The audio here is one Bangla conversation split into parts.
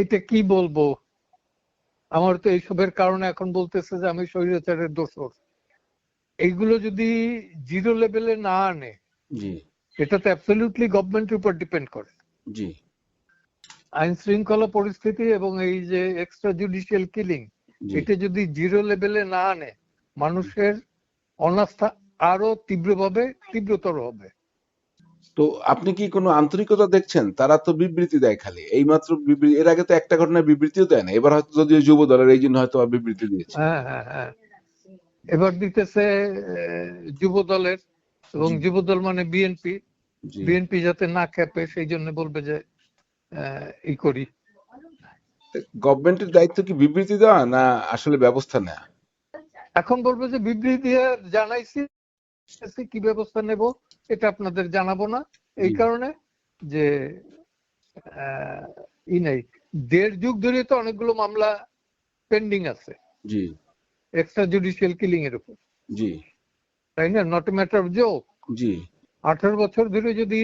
এটা কি বলবো, আমার তো এইসবের কারণে এখন বলতেছে যে আমি স্বৈরাচারের দোষর। এইগুলো যদি জিরো লেভেলে না আনে, জি এটা তো অ্যাবসলিউটলি গভর্নমেন্টের উপর ডিপেন্ড করে। জি আইন শৃঙ্খলা পরিস্থিতি এবং এই যে এক্সট্রা জুডিশিয়াল কিলিং, জি এটা যদি জিরো লেভেলে না আনে, মানুষের অনাস্থা আরো তীব্রতর হবে। তো আপনি কি কোনো আন্তরিকতা দেখছেন? তারা তো বিবৃতি দেয় খালি, এইমাত্র বিবৃতি, এর আগে তো একটা ঘটনায় বিবৃতিও দেয় না, এবার হয়তো যদিও যুব দলের এই জন্য হয়তো বিবৃতি দিয়েছে। হ্যাঁ হ্যাঁ হ্যাঁ, এবার দিতেছে যুব দলের, এবং জি যুবদল মানে বিএনপি। জি বিএনপি যাতে না খেপে সেই জন্য বলবে যে ই করি। গভর্নমেন্টের দায়িত্ব কি বিবৃতি দেওয়া না আসলে ব্যবস্থা নেওয়া? এখন বলবে যে বিবৃতি দিয়ে জানাইছি, কি ব্যবস্থা নেব এটা আপনাদের জানাবো না, এই জি কারণে যে ই নেই। 1.5 যুগ ধরে তো অনেকগুলো মামলা পেন্ডিং আছে জি এক্সট্রা জুডিশিয়াল কিলিং এর উপর, জি তাই না? Not a matter of joke. জি 18 বছর ধরে যদি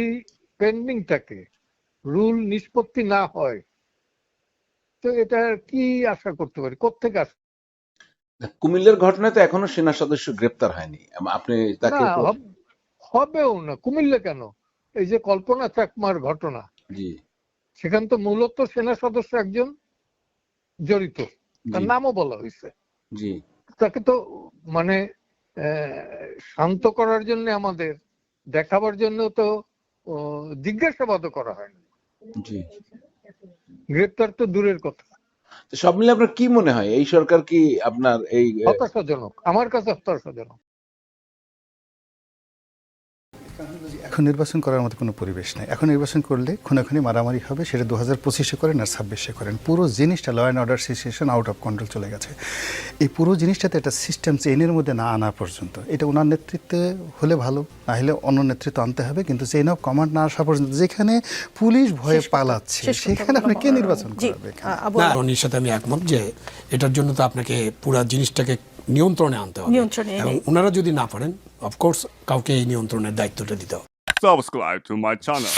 পেন্ডিং থাকে, রুল নিষ্পত্তি না হয়, তো এটা কি আশা করতে পারি? কোত্থেকে আসে? কুমিল্লার ঘটনায় তো এখনো সেনা সদস্য গ্রেপ্তার হয়নি, আপনি না, তাকে তো। হবেও না। কুমিল্লা কেন? এই যে কল্পনা চাকমার ঘটনা, জি সেখানে তো মূলত সেনা সদস্য একজন জড়িত, তার জি নামও বলা হয়েছে। জি তাকে তো মানে শান্ত করার জন্য, আমাদের দেখাবার জন্য তো জিজ্ঞাসাবাদও করা হয়নি, জি গ্রেপ্তার তো দূরের কথা। তো সব মিলে আপনার কি মনে হয়, এই সরকার কি আপনার এই হতাশাজনক, আমার কাছে হতাশাজনক। এখন নির্বাচন করার মতো কোনো পরিবেশ নেই। এখন নির্বাচন করলে খুনাখুনি মারামারি হবে, সেটা 2025-এ করেন আর 26-এ করেন। পুরো জিনিসটা law and order situation out of control চলে গেছে। এই পুরো জিনিসটাতে একটা সিস্টেম চেইনের মধ্যে না আনা পর্যন্ত, এটা ওনার নেতৃত্বে হলে ভালো, না হলে অন্য নেতৃত্ব আনতে হবে, কিন্তু চেইন অফ কমান্ড না আসা পর্যন্ত, যেখানে পুলিশ ভয়ে পালাচ্ছে সেখানে আপনি কে নির্বাচন করবে? না, রনির সাথে আমি একমত যে এটার জন্য তো আপনাকে পুরো জিনিসটাকে নিয়ন্ত্রণে আনতে হবে, এবং ওনারা যদি না পারেন অফকোর্স কাউকে এই নিয়ন্ত্রণের দায়িত্বটা দিতে হবে। Subscribe to my channel.